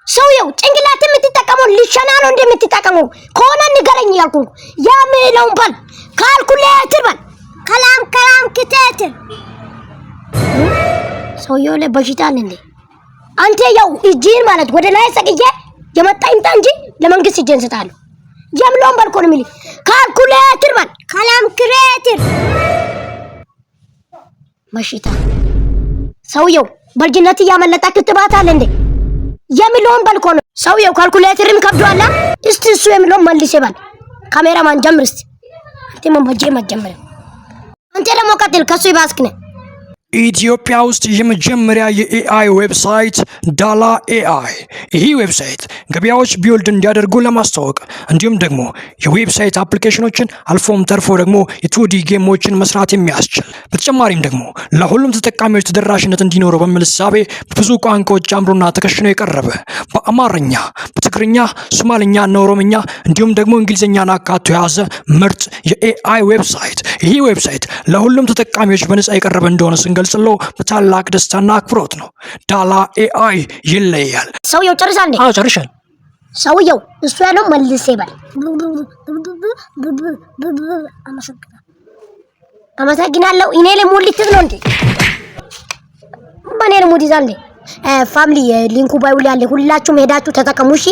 ሰውየው ጭንቅላት የምትጠቀመው ሊሸና ነው እንደምትጠቀመው ከሆነ ንገረኝ ያልኩ ያምለውን ባል ካልኩሌተር ባል ከላም ክትትል ሰውየው ለበሽታ እንዴ አንተ ያው እጂን ማለት ወደ ላይ ሰቅዬ የመጣ ይምጣ እንጂ ለመንግስት እጄን ሰጣለሁ ያምለውን ባል ኮን ሚሊ ካልኩሌተር ባል ከላም ክሬተር በሽታ ሰውየው በልጅነት ያመለጣ ክትባት አለ እንዴ የሚለውን ባልኮ ነው ሰውየው ካልኩሌተርም ከብዷላ እስቲ እሱ የሚለውን መልስ ይባል ካሜራማን ጀምር እስቲ አንተ መጀመሪያ አንተ ደግሞ ቀጥል ከሱ ይባስክነ ኢትዮጵያ ውስጥ የመጀመሪያ የኤአይ ዌብሳይት ዳላ ኤአይ ይህ ዌብሳይት ገበያዎች ቢውልድ እንዲያደርጉ ለማስተዋወቅ እንዲሁም ደግሞ የዌብሳይት አፕሊኬሽኖችን አልፎም ተርፎ ደግሞ የ2D ጌሞችን መስራት የሚያስችል በተጨማሪም ደግሞ ለሁሉም ተጠቃሚዎች ተደራሽነት እንዲኖረው በሚል እሳቤ ብዙ ቋንቋዎች አምሮና ተከሽኖ የቀረበ በአማርኛ በትግርኛ ሶማሊኛ እና ኦሮምኛ እንዲሁም ደግሞ እንግሊዝኛን አካቶ የያዘ ምርጥ የኤአይ ዌብሳይት ይህ ዌብሳይት ለሁሉም ተጠቃሚዎች በነፃ የቀረበ እንደሆነ ስንገልጽለው በታላቅ ደስታና አክብሮት ነው ዳላ ኤአይ ይለያል ሰውየው ጨርሳል እንዴ አዎ ጨርሻል ሰውየው እሱ ያለው መልስ ይባል አመሰግናለሁ እኔ ለሙሊት ነው እንዴ ማን ነው ሙዲዛንዴ ፋሚሊ ሊንኩ ባይውል ያለ ሁላችሁም ሄዳችሁ ተጠቀሙ እሺ